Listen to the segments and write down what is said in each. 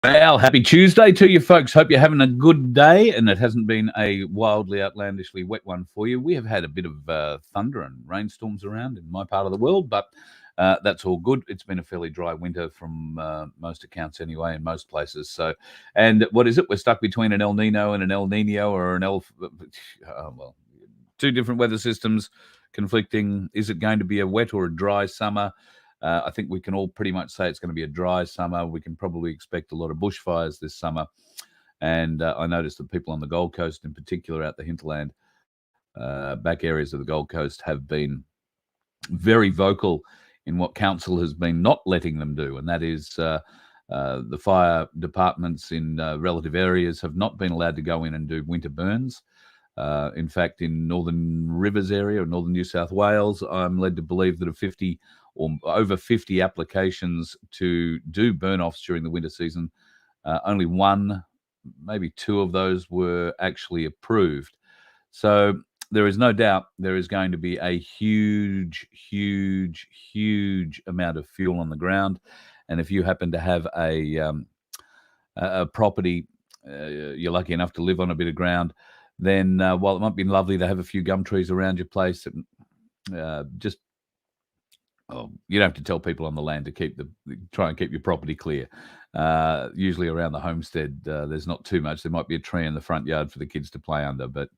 Well, happy Tuesday to you folks. Hope you're having a good day and it hasn't been a wildly, outlandishly wet one for you. We have had a bit of thunder and rainstorms around in my part of the world, but that's all good. It's been a fairly dry winter from most accounts anyway in most places. So, and what is it? We're stuck between an El Nino and an El Nino or an well, two different weather systems conflicting. Is it going to be a wet or a dry summer? I think we can all pretty much say it's going to be a dry summer. We can probably expect a lot of bushfires this summer. And I noticed that people on the Gold Coast, in particular out the hinterland, back areas of the Gold Coast, have been very vocal in what council has been not letting them do. And that is the fire departments in relative areas have not been allowed to go in and do winter burns. In fact, in Northern Rivers area, or Northern New South Wales, I'm led to believe that of 50 or over 50 applications to do burn-offs during the winter season, only one, maybe two of those were actually approved. So there is no doubt there is going to be a huge, huge, huge amount of fuel on the ground. And if you happen to have a property, you're lucky enough to live on a bit of ground, then while it might be lovely to have a few gum trees around your place, you don't have to tell people on the land to try and keep your property clear. Usually around the homestead, there's not too much. There might be a tree in the front yard for the kids to play under, but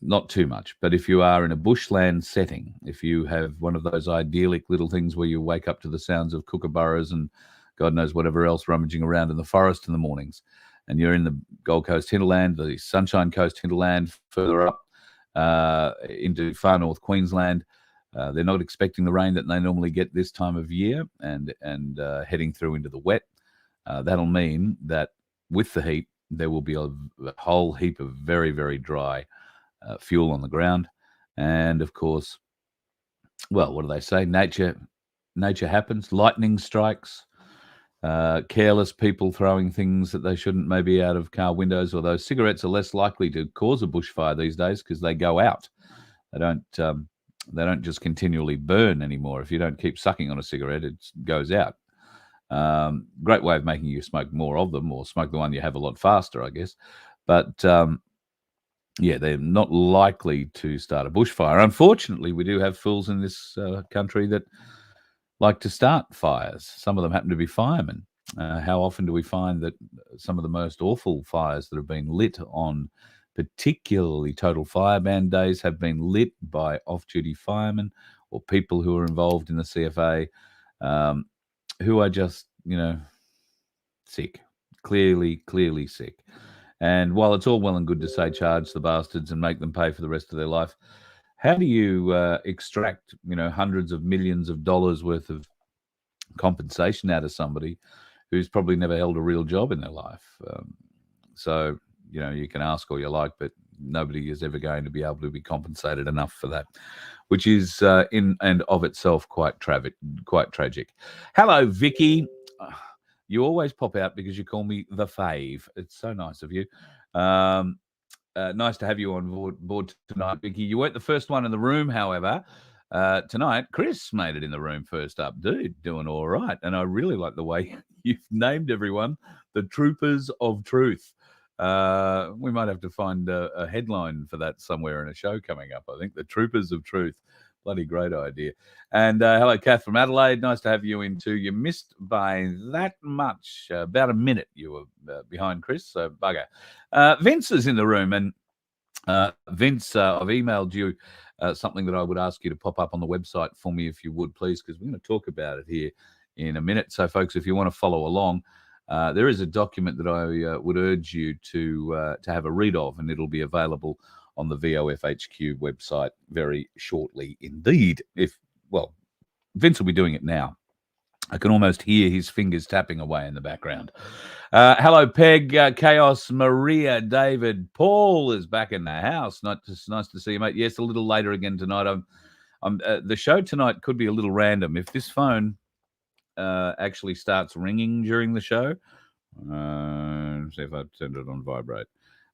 not too much. But if you are in a bushland setting, if you have one of those idyllic little things where you wake up to the sounds of kookaburras and God knows whatever else rummaging around in the forest in the mornings, and you're in the Gold Coast hinterland, the Sunshine Coast hinterland, further up into far north Queensland, they're not expecting the rain that they normally get this time of year, and heading through into the wet. That'll mean that with the heat, there will be a whole heap of very, very dry fuel on the ground. And of course, well, what do they say? Nature happens. Lightning strikes. Careless people throwing things that they shouldn't, maybe out of car windows. Although cigarettes are less likely to cause a bushfire these days because they go out. They don't just continually burn anymore. If you don't keep sucking on a cigarette, it goes out. Great way of making you smoke more of them, or smoke the one you have a lot faster, I guess. But yeah, they're not likely to start a bushfire. Unfortunately, we do have fools in this country that like to start fires. Some of them happen to be firemen. How often do we find that some of the most awful fires that have been lit on particularly total fire ban days have been lit by off-duty firemen or people who are involved in the CFA, who are just, sick, clearly sick. And while it's all well and good to say charge the bastards and make them pay for the rest of their life, how do you extract, hundreds of millions of dollars worth of compensation out of somebody who's probably never held a real job in their life? So, you can ask all you like, but nobody is ever going to be able to be compensated enough for that, which is in and of itself quite tragic. Hello, Vicky. You always pop out because you call me the fave. It's so nice of you. Nice to have you on board tonight, Vicky. You weren't the first one in the room, however. Tonight, Chris made it in the room first up. Dude, doing all right. And I really like the way you've named everyone the Troopers of Truth. We might have to find a headline for that somewhere in a show coming up, I think. The Troopers of Truth. Bloody great idea. And hello, Kath from Adelaide. Nice to have you in too. You missed by that much. About a minute you were behind Chris, so bugger. Vince is in the room. And Vince, I've emailed you something that I would ask you to pop up on the website for me if you would, please, because we're going to talk about it here in a minute. So, folks, if you want to follow along, there is a document that I would urge you to have a read of, and it'll be available on the VoF HQ website very shortly indeed. Vince will be doing it now. I can almost hear his fingers tapping away in the background. Hello, Peg, Chaos, Maria, David, Paul is back in the house. Nice to see you, mate. Yes, a little later again tonight. The show tonight could be a little random. If this phone actually starts ringing during the show, see if I turned it on vibrate.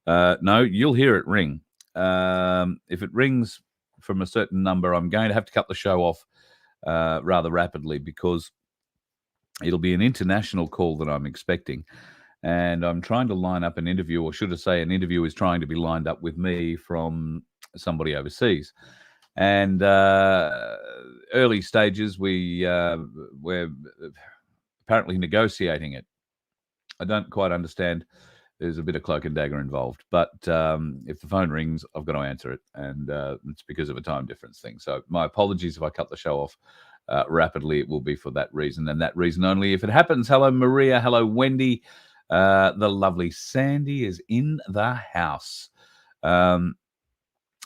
No, you'll hear it ring. If it rings from a certain number, I'm going to have to cut the show off rather rapidly because It'll be an international call that I'm expecting. And I'm trying to line up an interview, or should I say, an interview is trying to be lined up with me from somebody overseas. And early stages, we're apparently negotiating it. I don't quite understand. There's a bit of cloak and dagger involved, but if the phone rings, I've got to answer it, and it's because of a time difference thing. So my apologies if I cut the show off rapidly. It will be for that reason, and that reason only. If it happens, hello Maria, hello Wendy. The lovely Sandy is in the house.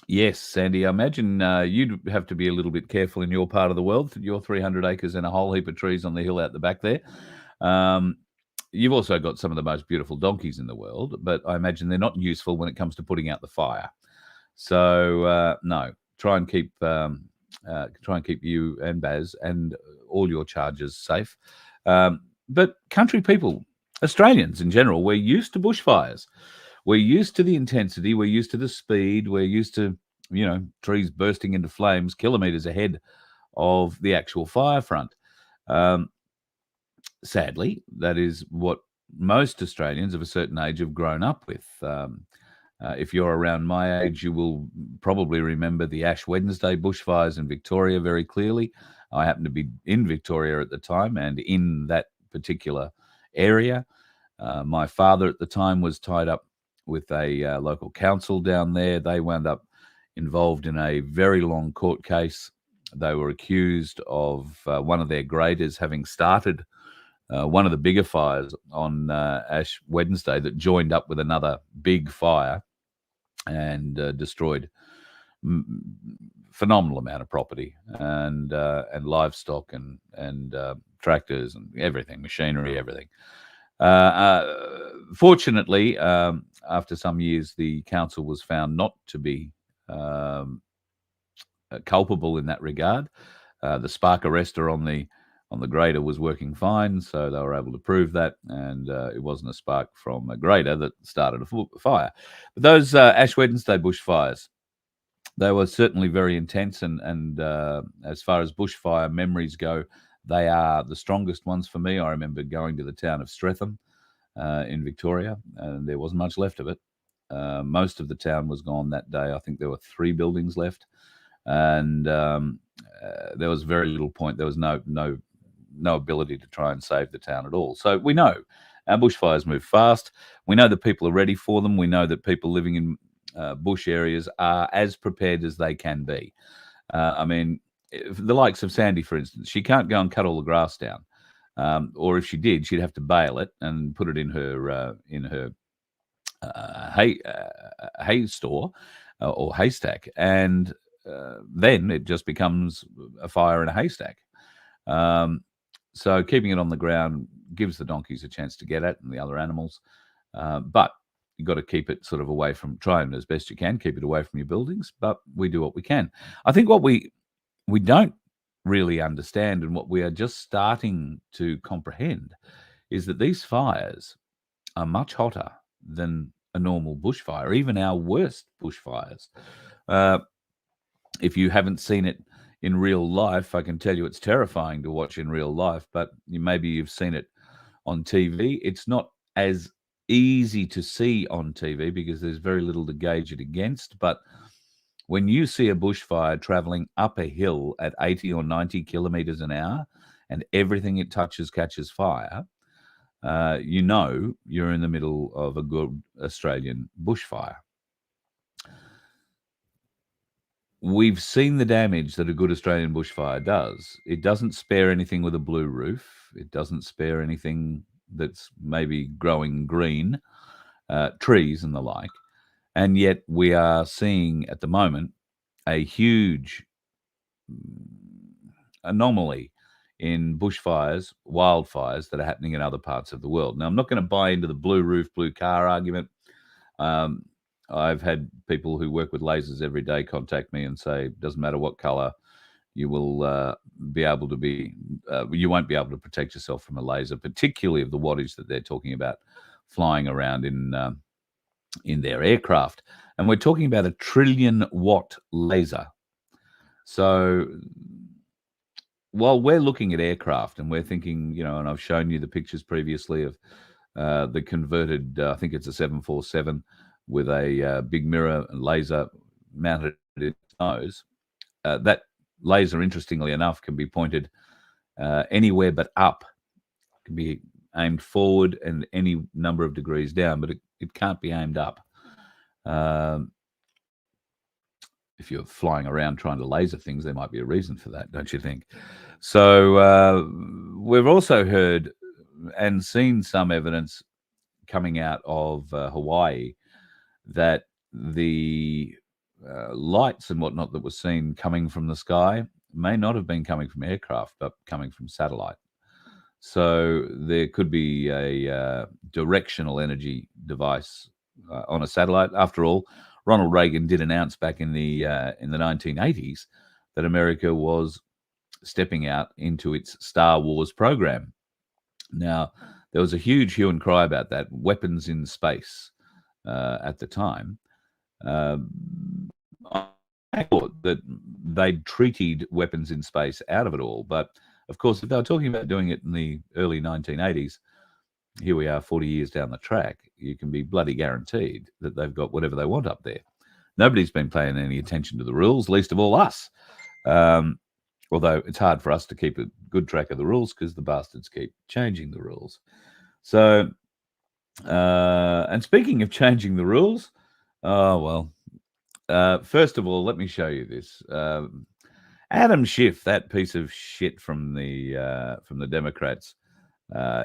Yes, Sandy, I imagine you'd have to be a little bit careful in your part of the world. Your 300 acres and a whole heap of trees on the hill out the back there. You've also got some of the most beautiful donkeys in the world, but I imagine they're not useful when it comes to putting out the fire. So no, try and keep you and Baz and all your charges safe. But country people, Australians in general, we're used to bushfires. We're used to the intensity. We're used to the speed. We're used to, trees bursting into flames kilometres ahead of the actual fire front. Sadly, that is what most Australians of a certain age have grown up with. If you're around my age, you will probably remember the Ash Wednesday bushfires in Victoria very clearly. I happened to be in Victoria at the time and in that particular area. My father at the time was tied up with a local council down there. They wound up involved in a very long court case. They were accused of one of their graders having started one of the bigger fires on Ash Wednesday that joined up with another big fire and destroyed phenomenal amount of property and livestock and tractors and everything, machinery, everything. Fortunately, after some years, the council was found not to be culpable in that regard. The spark arrestor on the grader was working fine, so they were able to prove that, and it wasn't a spark from a grader that started a fire. But those Ash Wednesday bushfires, they were certainly very intense, and as far as bushfire memories go, they are the strongest ones for me. I remember going to the town of Streatham in Victoria, and there wasn't much left of it. Most of the town was gone that day. I think there were 3 buildings left, and there was very little point. There was no ability to try and save the town at all. So we know our bushfires move fast. We know that people are ready for them. We know that people living in bush areas are as prepared as they can be. I mean, the likes of Sandy, for instance, she can't go and cut all the grass down. Or if she did, she'd have to bale it and put it in her hay store or haystack, and then it just becomes a fire in a haystack. So keeping it on the ground gives the donkeys a chance to get at and the other animals, but you've got to keep it sort of away from, trying as best you can, keep it away from your buildings, but we do what we can. I think what we don't really understand, and what we are just starting to comprehend, is that these fires are much hotter than a normal bushfire, even our worst bushfires. If you haven't seen it in real life, I can tell you it's terrifying to watch in real life, but maybe you've seen it on TV. It's not as easy to see on TV because there's very little to gauge it against, but when you see a bushfire traveling up a hill at 80 or 90 kilometers an hour and everything it touches catches fire, you know you're in the middle of a good Australian bushfire. We've seen the damage that a good Australian bushfire does. It doesn't spare anything with a blue roof. It doesn't spare anything that's maybe growing green, trees and the like. And yet we are seeing at the moment a huge anomaly in bushfires, wildfires that are happening in other parts of the world. Now, I'm not going to buy into the blue roof, blue car argument. I've had people who work with lasers every day contact me and say, doesn't matter what color, you will be able to be, you won't be able to protect yourself from a laser, particularly of the wattage that they're talking about flying around in their aircraft. And we're talking about a 1 trillion watt laser. So while we're looking at aircraft and we're thinking, and I've shown you the pictures previously of the converted, I think it's a 747 with a big mirror and laser mounted in its nose. That laser, interestingly enough, can be pointed anywhere but up. It can be aimed forward and any number of degrees down, but it can't be aimed up. If you're flying around trying to laser things, there might be a reason for that, don't you think? So we've also heard and seen some evidence coming out of Hawaii that the lights and whatnot that were seen coming from the sky may not have been coming from aircraft, but coming from satellite. So there could be a directional energy device on a satellite. After all, Ronald Reagan did announce back in the 1980s that America was stepping out into its Star Wars program. Now, there was a huge hue and cry about that, weapons in space at the time. I thought that they'd treated weapons in space out of it all. But, of course, if they were talking about doing it in the early 1980s, here we are 40 years down the track, you can be bloody guaranteed that they've got whatever they want up there. Nobody's been paying any attention to the rules, least of all us. Although it's hard for us to keep a good track of the rules because the bastards keep changing the rules. So, and speaking of changing the rules, first of all, let me show you this. Adam Schiff, that piece of shit from the Democrats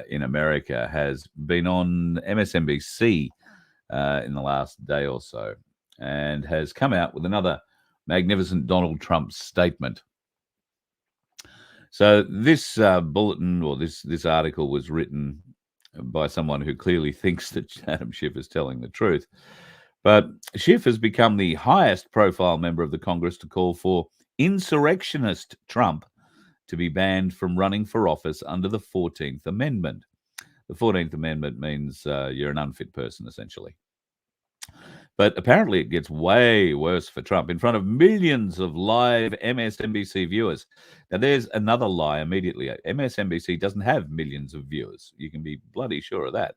in America, has been on MSNBC in the last day or so and has come out with another magnificent Donald Trump statement. So this bulletin or this article was written by someone who clearly thinks that Adam Schiff is telling the truth. But Schiff has become the highest profile member of the Congress to call for insurrectionist Trump to be banned from running for office under the 14th Amendment. The 14th Amendment means you're an unfit person, essentially. But apparently it gets way worse for Trump in front of millions of live MSNBC viewers. Now, there's another lie immediately. MSNBC doesn't have millions of viewers. You can be bloody sure of that.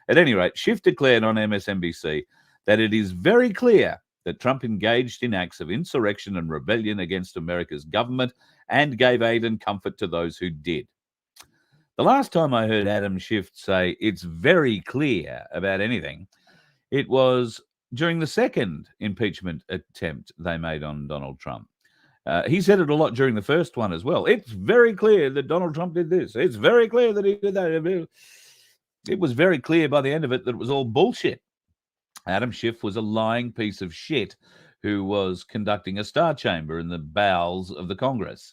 At any rate, Schiff declared on MSNBC that it is very clear that Trump engaged in acts of insurrection and rebellion against America's government and gave aid and comfort to those who did. The last time I heard Adam Schiff say it's very clear about anything, it was during the second impeachment attempt they made on Donald Trump. He said it a lot during the first one as well. It's very clear that Donald Trump did this. It's very clear that he did that. It was very clear by the end of it that it was all bullshit. Adam Schiff was a lying piece of shit who was conducting a star chamber in the bowels of the Congress.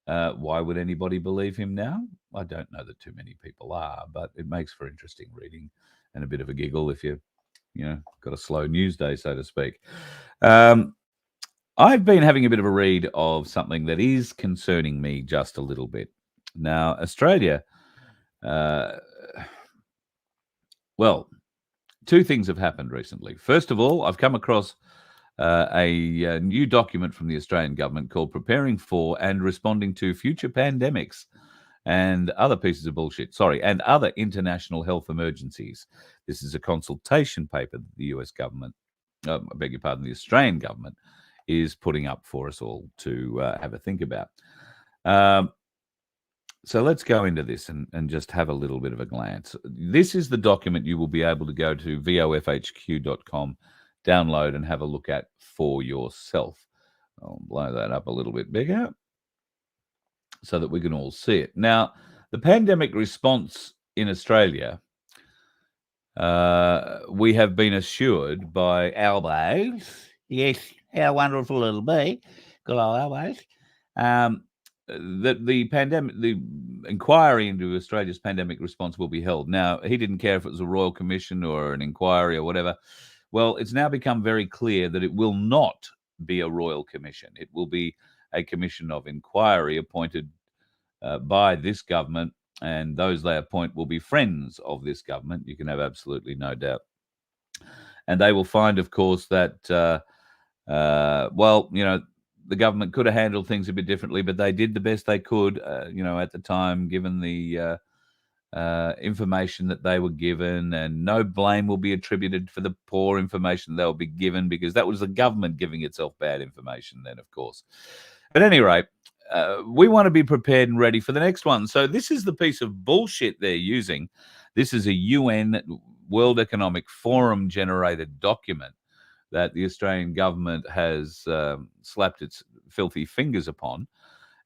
Why would anybody believe him now? I don't know that too many people are, but it makes for interesting reading and a bit of a giggle if you got a slow news day, so to speak. I've been having a bit of a read of something that is concerning me just a little bit. Now, Australia, two things have happened recently. First of all, I've come across a new document from the Australian government called Preparing for and Responding to Future Pandemics and Other Pieces of Bullshit, and Other International Health Emergencies. This is a consultation paper that the US government, the Australian government is putting up for us all to have a think about. So let's go into this and just have a little bit of a glance. This is the document you will be able to go to vofhq.com, download and have a look at for yourself. I'll blow that up a little bit bigger so that we can all see it. Now, the pandemic response in Australia, we have been assured by elbows, yes, our wonderful little bee, good old elbows, that the inquiry into Australia's pandemic response will be held. Now, he didn't care if it was a royal commission or an inquiry or whatever. Well, it's now become very clear that it will not be a royal commission. It will be a commission of inquiry appointed by this government, and those they appoint will be friends of this government. You can have absolutely no doubt. And they will find, of course, that, the government could have handled things a bit differently, but they did the best they could, at the time, given the information that they were given, and no blame will be attributed for the poor information they'll be given, because that was the government giving itself bad information then, of course. At any rate, we want to be prepared and ready for the next one. So this is the piece of bullshit they're using. This is a UN World Economic Forum generated document that the Australian government has slapped its filthy fingers upon,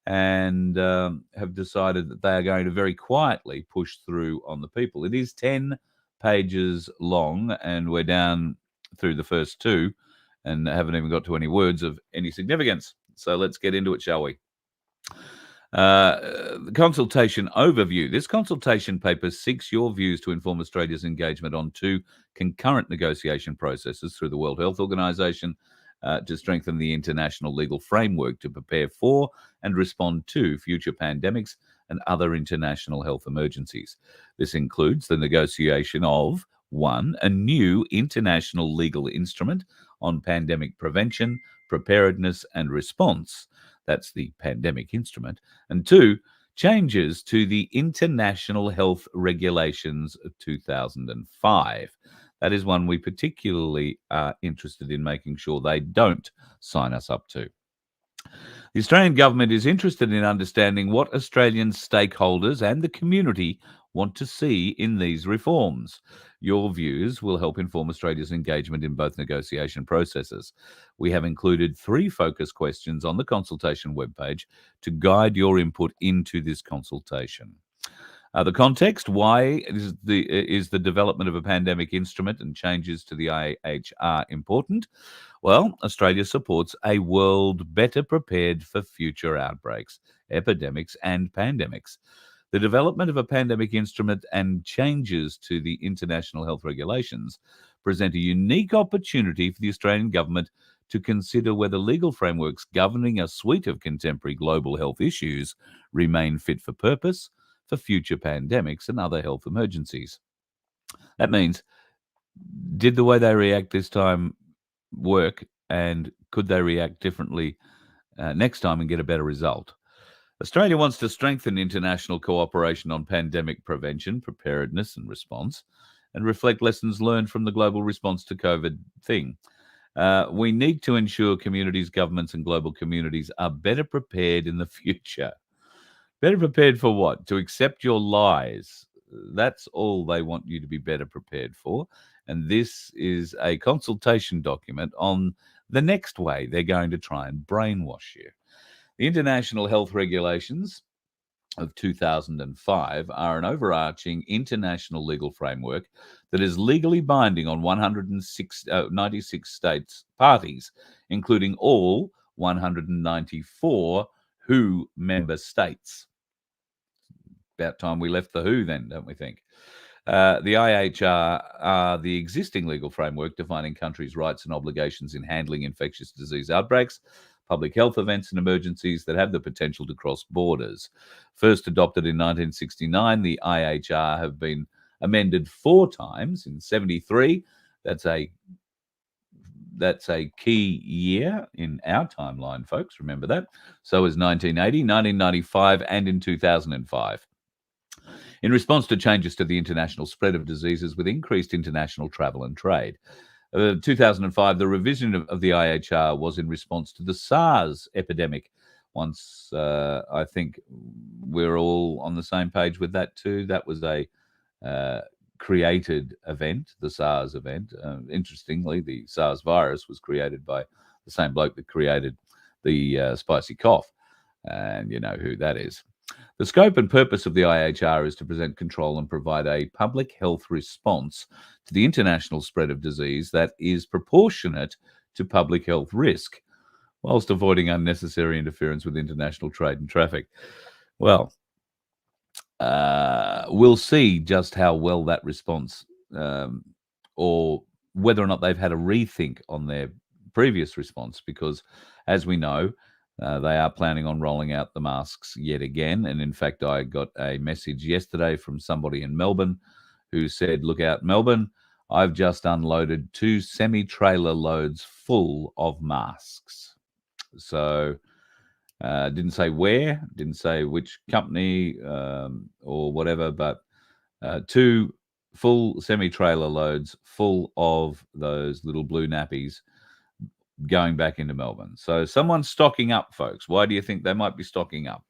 and have decided that they are going to very quietly push through on the people. It is 10 pages long, and we're down through the first two and haven't even got to any words of any significance. So let's get into it, shall we? The consultation overview. This consultation paper seeks your views to inform Australia's engagement on two concurrent negotiation processes through the World Health Organization to strengthen the international legal framework to prepare for and respond to future pandemics and other international health emergencies. This includes the negotiation of, one, a new international legal instrument on pandemic prevention, preparedness and response. That's the pandemic instrument. And two, changes to the International Health Regulations of 2005. That is one we particularly are interested in making sure they don't sign us up to. The Australian government is interested in understanding what Australian stakeholders and the community want to see in these reforms. Your views will help inform Australia's engagement in both negotiation processes. We have included 3 focus questions on the consultation webpage to guide your input into this consultation. The context: why is the development of a pandemic instrument and changes to the IHR important? Well, Australia supports a world better prepared for future outbreaks, epidemics and pandemics. The development of a pandemic instrument and changes to the international health regulations present a unique opportunity for the Australian government to consider whether legal frameworks governing a suite of contemporary global health issues remain fit for purpose for future pandemics and other health emergencies. That means, did the way they react this time work, and could they react differently next time and get a better result? Australia wants to strengthen international cooperation on pandemic prevention, preparedness and response, and reflect lessons learned from the global response to COVID thing. We need to ensure communities, governments and global communities are better prepared in the future. Better prepared for what? To accept your lies. That's all they want you to be better prepared for. And this is a consultation document on the next way they're going to try and brainwash you. The International Health Regulations of 2005 are an overarching international legal framework that is legally binding on 96 states parties, including all 194 WHO member states. About time we left the WHO then, don't we think? The IHR are the existing legal framework defining countries' rights and obligations in handling infectious disease outbreaks, public health events and emergencies that have the potential to cross borders. First adopted in 1969, the IHR have been amended 4 times. In 73, that's a key year in our timeline, folks. Remember that. So is 1980, 1995, and in 2005. In response to changes to the international spread of diseases with increased international travel and trade. 2005, the revision of the IHR was in response to the SARS epidemic. Once I think we're all on the same page with that too. That was a created event, the SARS event. Interestingly, the SARS virus was created by the same bloke that created the spicy cough. And you know who that is. The scope and purpose of the IHR is to present control and provide a public health response to the international spread of disease that is proportionate to public health risk, whilst avoiding unnecessary interference with international trade and traffic. Well, we'll see just how well that response, or whether or not they've had a rethink on their previous response, because as we know, they are planning on rolling out the masks yet again. And in fact, I got a message yesterday from somebody in Melbourne who said, look out, Melbourne, I've just unloaded 2 semi-trailer loads full of masks. So didn't say where, didn't say which company or whatever, but 2 full semi-trailer loads full of those little blue nappies going back into Melbourne. So someone's stocking up, folks. Why do you think they might be stocking up?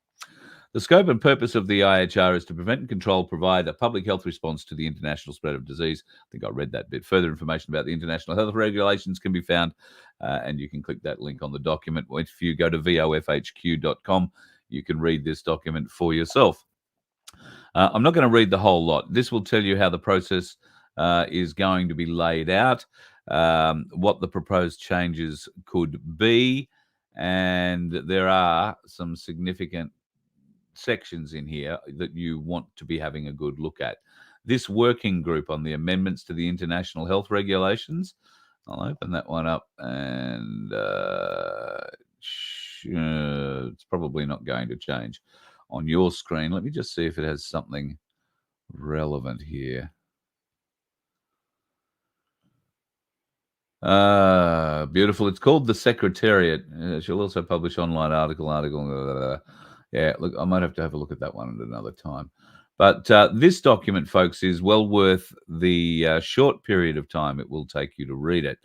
The scope and purpose of the IHR is to prevent and control, provide a public health response to the international spread of disease. I think I read that bit. Further information about the international health regulations can be found, and you can click that link on the document. If you go to VoFHQ.com, you can read this document for yourself. I'm not going to read the whole lot. This will tell you how the process is going to be laid out, what the proposed changes could be, and there are some significant sections in here that you want to be having a good look at. This working group on the amendments to the international health regulations, I'll open that one up, and it's probably not going to change on your screen. Let me just see if it has something relevant here. Beautiful. It's called the Secretariat. She'll also publish online article. Yeah, look, I might have to have a look at that one at another time. But this document, folks, is well worth the short period of time it will take you to read it.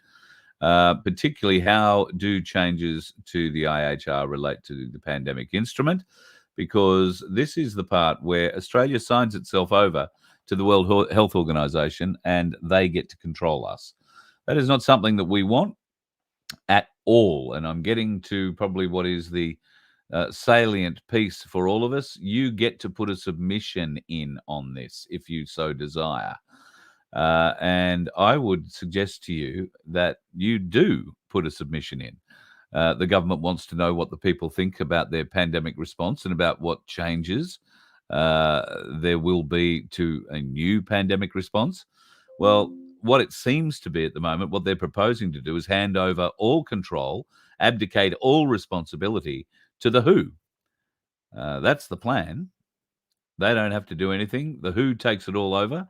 Particularly how do changes to the IHR relate to the pandemic instrument, because this is the part where Australia signs itself over to the World Health Organization and they get to control us. That is not something that we want at all. And I'm getting to probably what is the salient piece for all of us. You get to put a submission in on this if you so desire. And I would suggest to you that you do put a submission in. The government wants to know what the people think about their pandemic response and about what changes there will be to a new pandemic response. Well, what it seems to be at the moment, what they're proposing to do is hand over all control, abdicate all responsibility to the WHO. That's the plan. They don't have to do anything. The WHO takes it all over.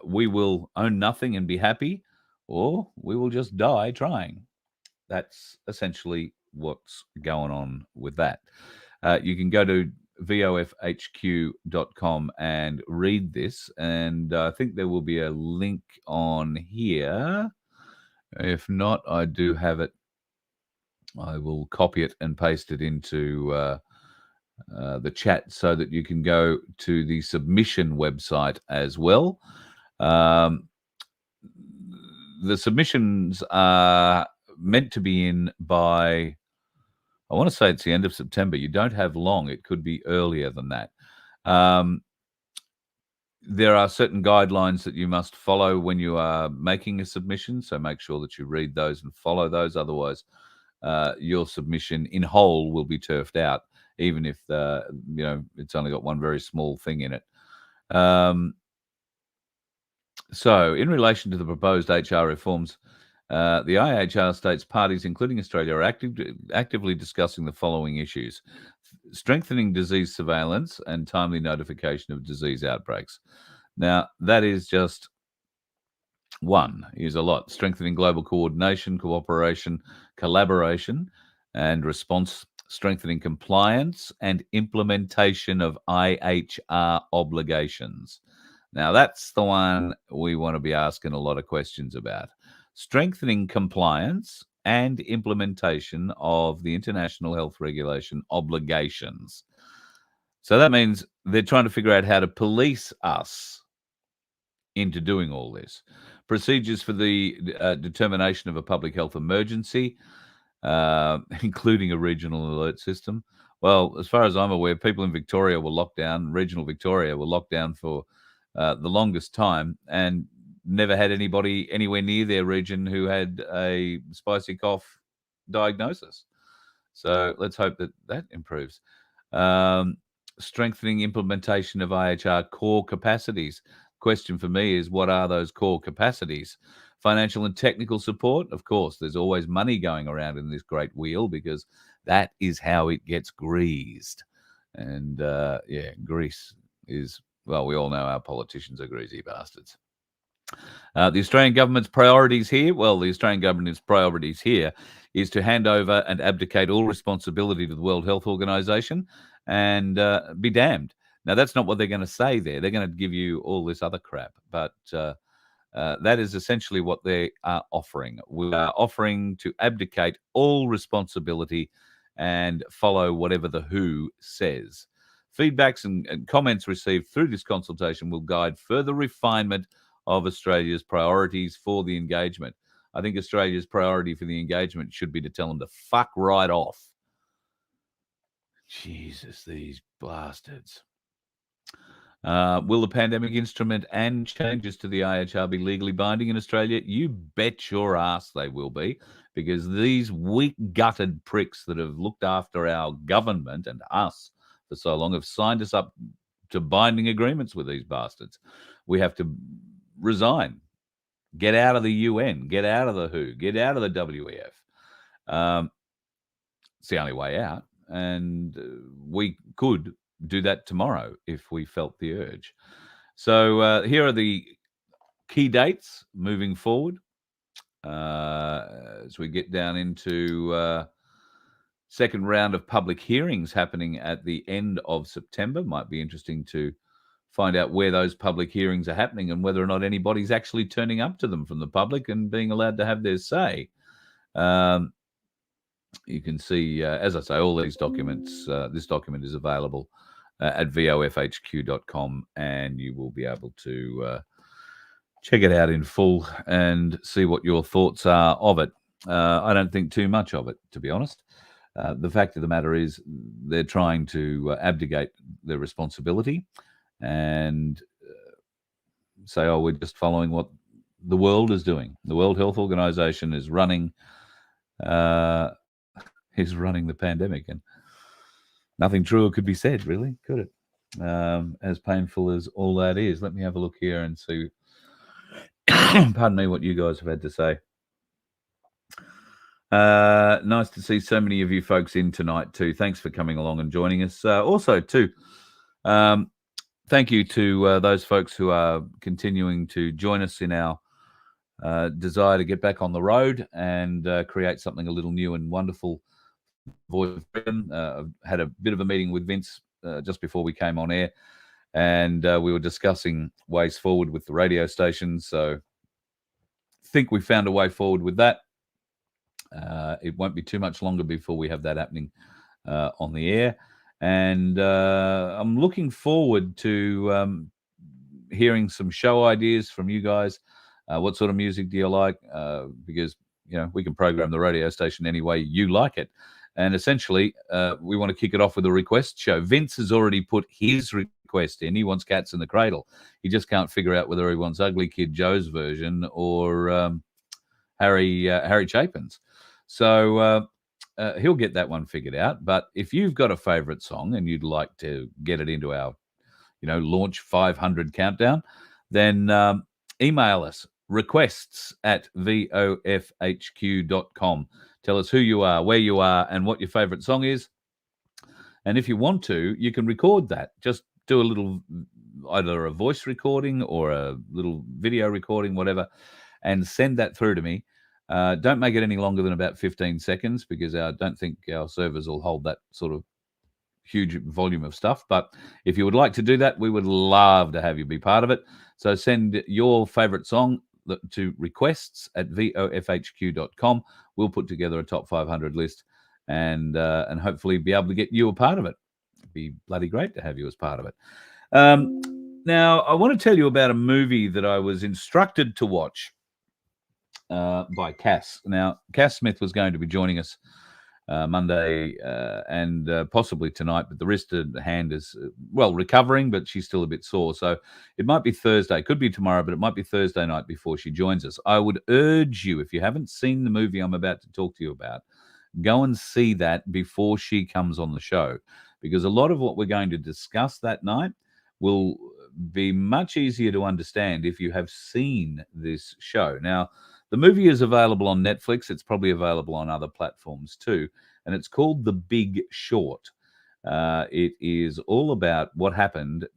We will own nothing and be happy, or we will just die trying. That's essentially what's going on with that. You can go to VoFHQ.com and read this, and I think there will be a link on here. If not, I do have it. I will copy it and paste it into the chat so that you can go to the submission website as well. The submissions are meant to be in by, I want to say it's the end of September. You don't have long. It could be earlier than that. There are certain guidelines that you must follow when you are making a submission, so make sure that you read those and follow those. Otherwise, your submission in whole will be turfed out, even if it's only got one very small thing in it. So, in relation to the proposed HR reforms, the IHR states parties, including Australia, are actively discussing the following issues: strengthening disease surveillance and timely notification of disease outbreaks. Now, that is just one, is a lot. Strengthening global coordination, cooperation, collaboration, and response, strengthening compliance and implementation of IHR obligations. Now, that's the one we want to be asking a lot of questions about. Strengthening compliance and implementation of the international health regulation obligations. So that means they're trying to figure out how to police us into doing all this. Procedures for the determination of a public health emergency, including a regional alert system. Well, as far as I'm aware, people in Victoria were locked down, regional Victoria were locked down for the longest time, and never had anybody anywhere near their region who had a spicy cough diagnosis. So let's hope that that improves. Strengthening implementation of IHR core capacities. Question for me is, what are those core capacities? Financial and technical support. Of course, there's always money going around in this great wheel because that is how it gets greased. And grease is, well, we all know our politicians are greasy bastards. The Australian government's priorities here, well, the Australian government's priorities here is to hand over and abdicate all responsibility to the World Health Organization and be damned. Now, that's not what they're going to say there. They're going to give you all this other crap. But that is essentially what they are offering. We are offering to abdicate all responsibility and follow whatever the WHO says. Feedbacks and comments received through this consultation will guide further refinement of Australia's priorities for the engagement. I think Australia's priority for the engagement should be to tell them to fuck right off. Jesus, these bastards. Will the pandemic instrument and changes to the IHR be legally binding in Australia? You bet your ass they will be, because these weak-gutted pricks that have looked after our government and us for so long have signed us up to binding agreements with these bastards. We have to resign, get out of the UN, get out of the WHO, get out of the WEF. It's the only way out, and we could do that tomorrow if we felt the urge. So here are the key dates moving forward as we get down into second round of public hearings happening at the end of September. Might be interesting to find out where those public hearings are happening and whether or not anybody's actually turning up to them from the public and being allowed to have their say. You can see, as I say, all these documents. This document is available at VoFHQ.com, and you will be able to check it out in full and see what your thoughts are of it. I don't think too much of it, to be honest. The fact of the matter is they're trying to abdicate their responsibility and say, oh, we're just following what the world is doing. The World Health Organization is running the pandemic, and nothing truer could be said, really, could it? As painful as all that is. Let me have a look here and see, pardon me, what you guys have had to say. Nice to see so many of you folks in tonight too. Thanks for coming along and joining us. Also too, thank you to those folks who are continuing to join us in our desire to get back on the road and create something a little new and wonderful. Voice of Freedom. I've had a bit of a meeting with Vince just before we came on air, and we were discussing ways forward with the radio stations. So I think we found a way forward with that. It won't be too much longer before we have that happening on the air. And I'm looking forward to hearing some show ideas from you guys. What sort of music do you like? Because, we can program the radio station any way you like it. And essentially, we want to kick it off with a request show. Vince has already put his request in. He wants Cats in the Cradle. He just can't figure out whether he wants Ugly Kid Joe's version or Harry Chapin's. So he'll get that one figured out. But if you've got a favorite song and you'd like to get it into our, launch 500 countdown, then email us, requests@vofhq.com. Tell us who you are, where you are, and what your favorite song is. And if you want to, you can record that. Just do a little, either a voice recording or a little video recording, whatever, and send that through to me. Don't make it any longer than about 15 seconds because I don't think our servers will hold that sort of huge volume of stuff. But if you would like to do that, we would love to have you be part of it. So send your favorite song to requests@vofhq.com. We'll put together a top 500 list and hopefully be able to get you a part of it. It'd be bloody great to have you as part of it. Now, I want to tell you about a movie that I was instructed to watch by Cass. Now, Cass Smith was going to be joining us Monday and possibly tonight, but the wrist and hand is, recovering, but she's still a bit sore. So it might be Thursday, could be tomorrow, but it might be Thursday night before she joins us. I would urge you, if you haven't seen the movie I'm about to talk to you about, go and see that before she comes on the show, because a lot of what we're going to discuss that night will be much easier to understand if you have seen this show. Now, the movie is available on Netflix. It's probably available on other platforms too. And it's called The Big Short. It is all about what happened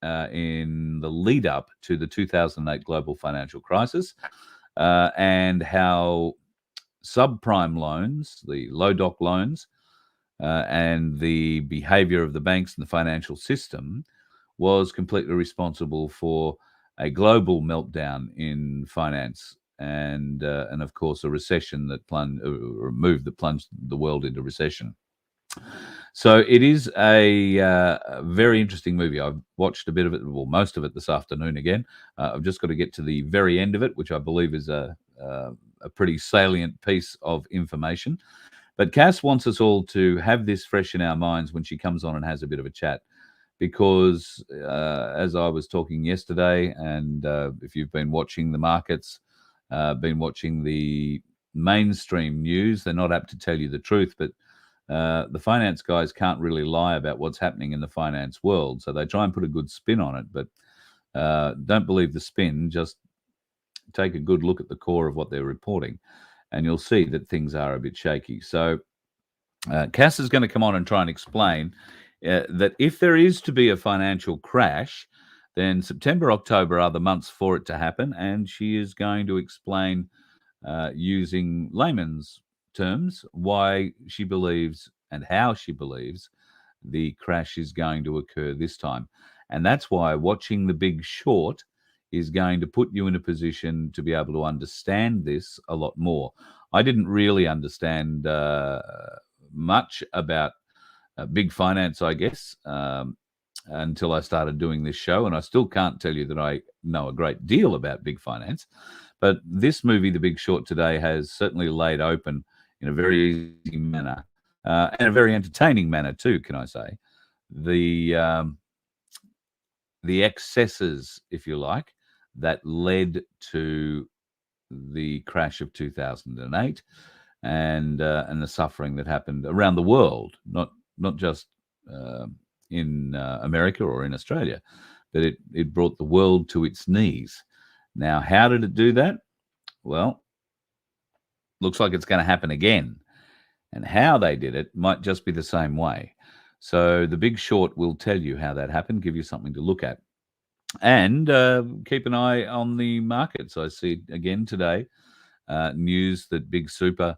in the lead up to the 2008 global financial crisis, and how subprime loans, the low doc loans, and the behavior of the banks and the financial system was completely responsible for a global meltdown in finance, and of course a recession that plunged the world into recession. So it is a very interesting movie. I've watched a bit of it, well, most of it this afternoon again. I've just got to get to the very end of it, which I believe is a pretty salient piece of information. But Cass wants us all to have this fresh in our minds when she comes on and has a bit of a chat, because as I was talking yesterday, and if you've been watching the markets, been watching the mainstream news, they're not apt to tell you the truth, but the finance guys can't really lie about what's happening in the finance world. So they try and put a good spin on it, but don't believe the spin. Just take a good look at the core of what they're reporting, and you'll see that things are a bit shaky. So Cass is going to come on and try and explain that if there is to be a financial crash, then September, October are the months for it to happen. And she is going to explain, using layman's terms, why she believes and how she believes the crash is going to occur this time. And that's why watching The Big Short is going to put you in a position to be able to understand this a lot more. I didn't really understand much about big finance, I guess, until I started doing this show. And I still can't tell you that I know a great deal about big finance. But this movie, The Big Short, today has certainly laid open in a very easy manner, and a very entertaining manner too, can I say, the excesses, if you like, that led to the crash of 2008, and the suffering that happened around the world, not just in America or in Australia, but it brought the world to its knees. Now, how did it do that? Well, looks like it's going to happen again. And how they did it might just be the same way. So The Big Short will tell you how that happened, give you something to look at. And keep an eye on the markets. I see again today news that big super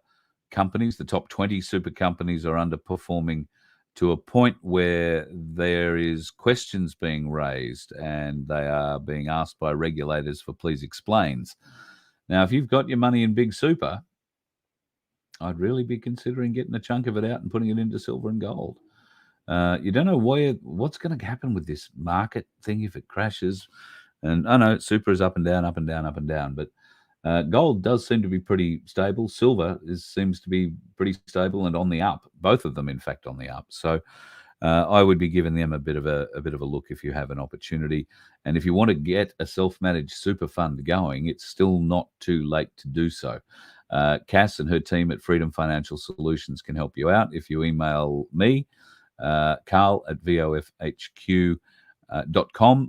companies, the top 20 super companies, are underperforming to a point where there is questions being raised, and they are being asked by regulators for please explains. Now, if you've got your money in big super, I'd really be considering getting a chunk of it out and putting it into silver and gold. You don't know what's going to happen with this market thing if it crashes. And I know super is up and down, up and down, up and down, but gold does seem to be pretty stable. Silver seems to be pretty stable and on the up. Both of them, in fact, on the up. So I would be giving them a bit of a look if you have an opportunity. And if you want to get a self-managed super fund going, it's still not too late to do so. Cass and her team at Freedom Financial Solutions can help you out. If you email me, Carl at VoFHQ.com,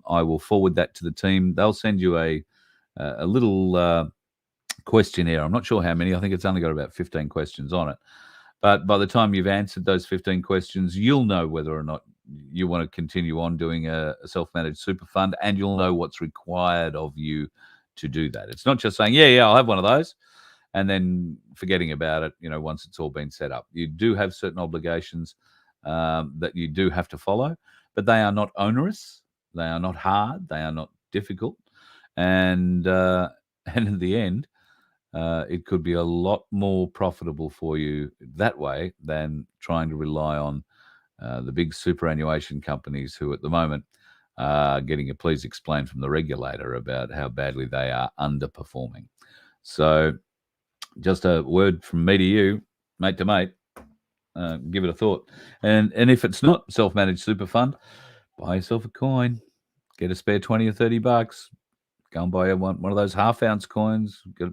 I will forward that to the team. They'll send you a little questionnaire. I'm not sure how many. I think it's only got about 15 questions on it. But by the time you've answered those 15 questions, you'll know whether or not you want to continue on doing a self-managed super fund, and you'll know what's required of you to do that. It's not just saying, yeah, I'll have one of those, and then forgetting about it, once it's all been set up. You do have certain obligations that you do have to follow, but they are not onerous. They are not hard. They are not difficult. And in the end, it could be a lot more profitable for you that way than trying to rely on the big superannuation companies who at the moment are getting a please explain from the regulator about how badly they are underperforming. So just a word from me to you, mate to mate, give it a thought. And if it's not self-managed super fund, buy yourself a coin, get a spare 20 or 30 bucks, go and buy one of those half-ounce coins, get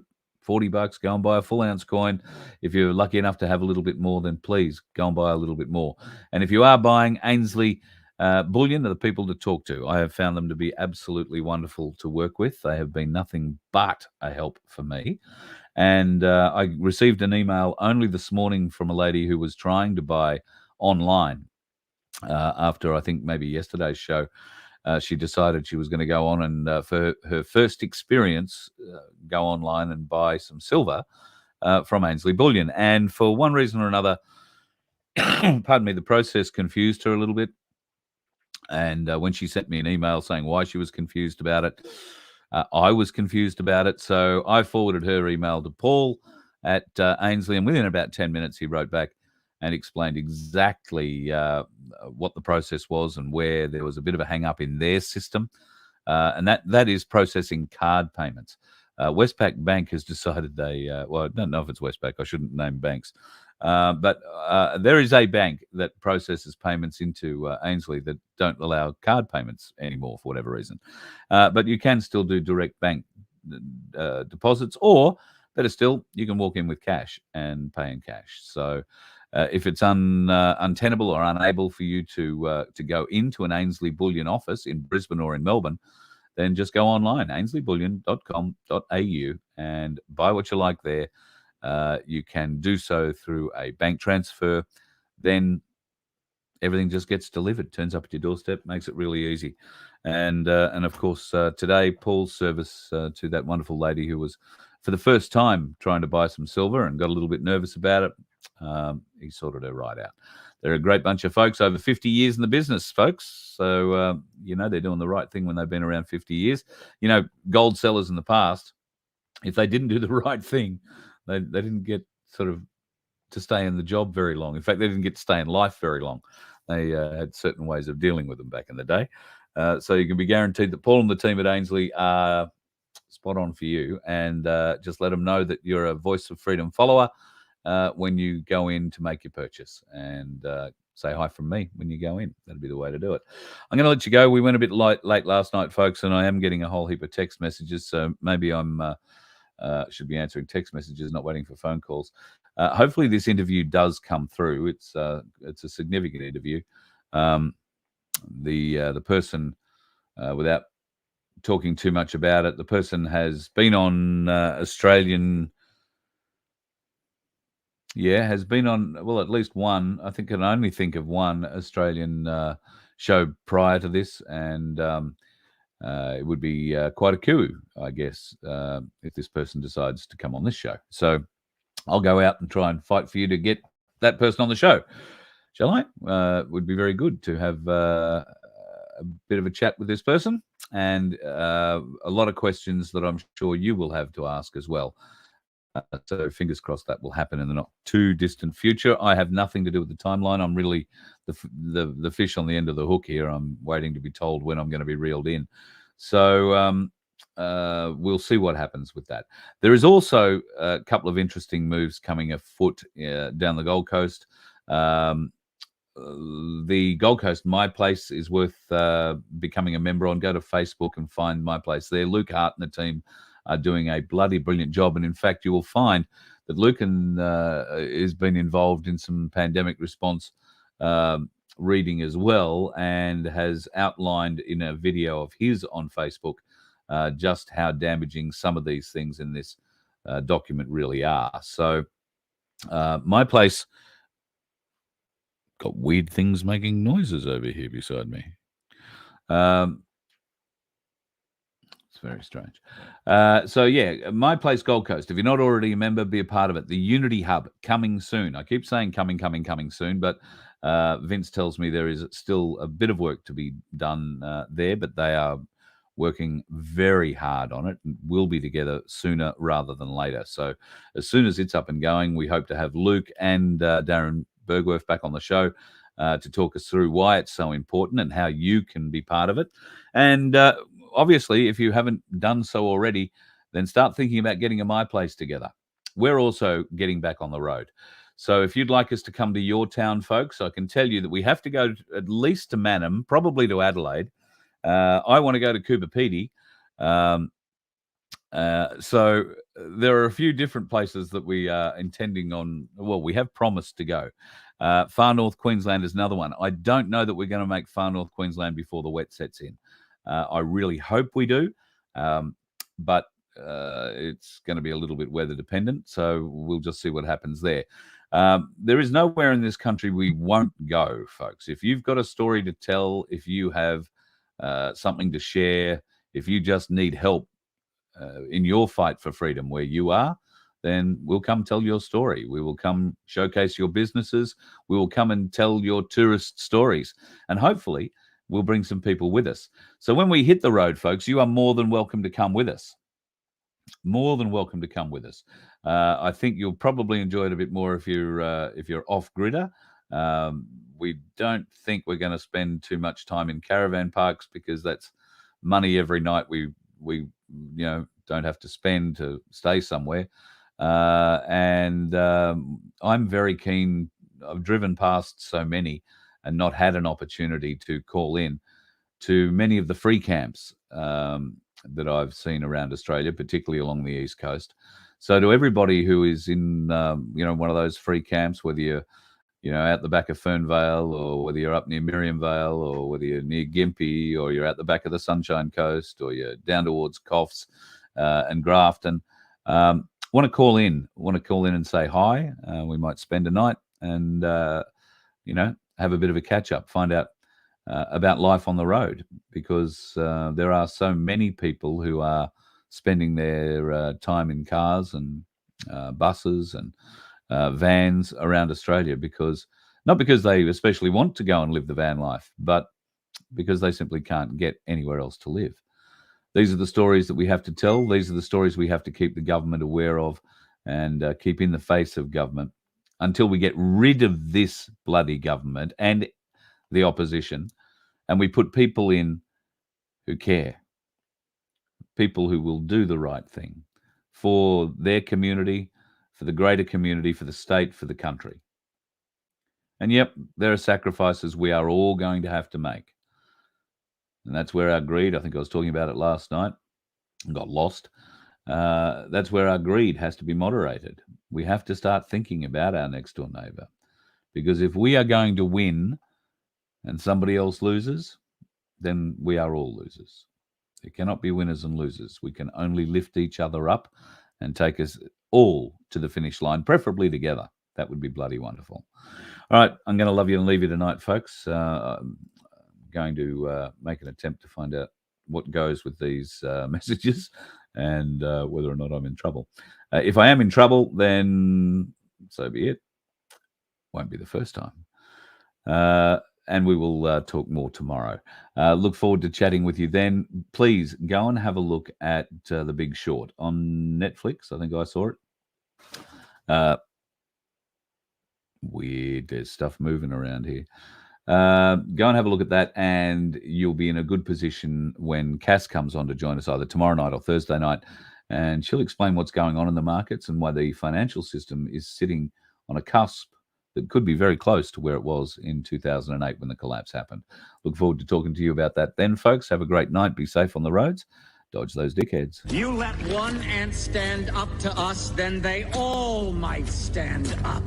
$40, go and buy a full-ounce coin. If you're lucky enough to have a little bit more, then please go and buy a little bit more. And if you are buying, Ainsley Bullion are the people to talk to. I have found them to be absolutely wonderful to work with. They have been nothing but a help for me. And I received an email only this morning from a lady who was trying to buy online after I think maybe yesterday's show. she decided she was going to go on and, for her first experience, go online and buy some silver from Ainsley Bullion. And for one reason or another, pardon me, the process confused her a little bit. And when she sent me an email saying why she was confused about it, I was confused about it. So I forwarded her email to Paul at Ainsley, and within about 10 minutes, he wrote back and explained exactly what the process was and where there was a bit of a hang up in their system. And that is processing card payments. Westpac Bank has decided well, I don't know if it's Westpac. I shouldn't name banks. But there is a bank that processes payments into Ainsley that don't allow card payments anymore for whatever reason. But you can still do direct bank deposits, or better still, you can walk in with cash and pay in cash. So if it's untenable or unable for you to go into an Ainsley Bullion office in Brisbane or in Melbourne, then just go online, ainsley.bullion.com.au, and buy what you like there. You can do so through a bank transfer. Then everything just gets delivered, turns up at your doorstep, makes it really easy. And of course, today, Paul's service to that wonderful lady who was, for the first time, trying to buy some silver and got a little bit nervous about it, he sorted her right out. They're a great bunch of folks, over 50 years in the business, folks. So, they're doing the right thing when they've been around 50 years. Gold sellers in the past, if they didn't do the right thing, they didn't get sort of to stay in the job very long. In fact, they didn't get to stay in life very long. They had certain ways of dealing with them back in the day. So you can be guaranteed that Paul and the team at Ainsley are spot on for you. And just let them know that you're a Voice of Freedom follower when you go in to make your purchase. And say hi from me when you go in. That'd be the way to do it. I'm going to let you go. We went a bit late last night, folks, and I am getting a whole heap of text messages. So maybe I'm should be answering text messages, not waiting for phone calls. Hopefully this interview does come through. It's a significant interview. The person, without talking too much about it, the person has been on has been on, well, at least one. I think I can only think of one Australian show prior to this, and it would be quite a coup, I guess, if this person decides to come on this show. So I'll go out and try and fight for you to get that person on the show. Shall I? It would be very good to have a bit of a chat with this person, and a lot of questions that I'm sure you will have to ask as well. So fingers crossed that will happen in the not too distant future. I have nothing to do with the timeline. I'm really the fish on the end of the hook here. I'm waiting to be told when I'm going to be reeled in. So we'll see what happens with that. There is also a couple of interesting moves coming afoot down the Gold Coast. The Gold Coast My Place is worth becoming a member on. Go to Facebook and find My Place there. Luke Hart and the team are doing a bloody brilliant job. And in fact, you will find that Luke has been involved in some pandemic response reading as well, and has outlined in a video of his on Facebook just how damaging some of these things in this document really are. So My Place got weird things making noises over here beside me. It's very strange. So yeah, My Place Gold Coast. If you're not already a member, be a part of it. The Unity Hub coming soon. I keep saying coming soon, but Vince tells me there is still a bit of work to be done there, but they are working very hard on it, and we'll be together sooner rather than later. So as soon as it's up and going, we hope to have Luke and Darren Bergworth back on the show to talk us through why it's so important and how you can be part of it. And obviously, if you haven't done so already, then start thinking about getting a My Place together. We're also getting back on the road. So if you'd like us to come to your town, folks, I can tell you that we have to go at least to Mannum, probably to Adelaide. I want to go to Coober Pedy. So there are a few different places that we are intending on. Well, we have promised to go. Far North Queensland is another one. I don't know that we're going to make Far North Queensland before the wet sets in. I really hope we do, but it's going to be a little bit weather dependent. So we'll just see what happens there. There is nowhere in this country we won't go, folks. If you've got a story to tell, if you have something to share, if you just need help in your fight for freedom where you are, then we'll come tell your story. We will come showcase your businesses. We will come and tell your tourist stories. And hopefully we'll bring some people with us. So when we hit the road, folks, you are more than welcome to come with us. More than welcome to come with us. I think you'll probably enjoy it a bit more if you're off-gridder. We don't think we're going to spend too much time in caravan parks because that's money every night we don't have to spend to stay somewhere. And I'm very keen. I've driven past so many and not had an opportunity to call in to many of the free camps that I've seen around Australia, particularly along the East Coast. So to everybody who is in, one of those free camps, whether you're, out the back of Fernvale, or whether you're up near Miriam Vale, or whether you're near Gympie, or you're at the back of the Sunshine Coast, or you're down towards Coffs and Grafton, want to call in and say hi. We might spend a night and, have a bit of a catch up, find out about life on the road, because there are so many people who are spending their time in cars and buses and vans around Australia, not because they especially want to go and live the van life, but because they simply can't get anywhere else to live. These are the stories that we have to tell. These are the stories we have to keep the government aware of and keep in the face of government until we get rid of this bloody government and the opposition, and we put people in who care, people who will do the right thing for their community, for the greater community, for the state, for the country. And yep, there are sacrifices we are all going to have to make. And that's where our greed, I think I was talking about it last night, and got lost. That's where our greed has to be moderated. We have to start thinking about our next door neighbour, because if we are going to win and somebody else loses, then we are all losers. There cannot be winners and losers. We can only lift each other up and take us all to the finish line, preferably together. That would be bloody wonderful. All right, I'm going to love you and leave you tonight, folks. I'm going to make an attempt to find out what goes with these messages and whether or not I'm in trouble. If I am in trouble, then so be it. Won't be the first time. And we will talk more tomorrow. Look forward to chatting with you then. Please go and have a look at The Big Short on Netflix. I think I saw it. Weird. There's stuff moving around here. Go and have a look at that, and you'll be in a good position when Cass comes on to join us either tomorrow night or Thursday night, and she'll explain what's going on in the markets and why the financial system is sitting on a cusp that could be very close to where it was in 2008 when the collapse happened. Look forward to talking to you about that then, folks. Have a great night. Be safe on the roads. Dodge those dickheads. You let one ant stand up to us, then they all might stand up.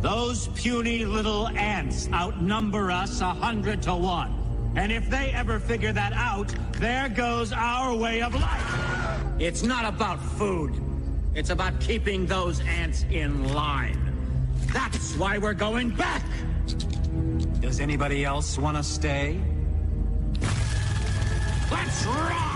Those puny little ants outnumber us 100 to 1. And if they ever figure that out, there goes our way of life. It's not about food. It's about keeping those ants in line. That's why we're going back. Does anybody else want to stay? Let's rock!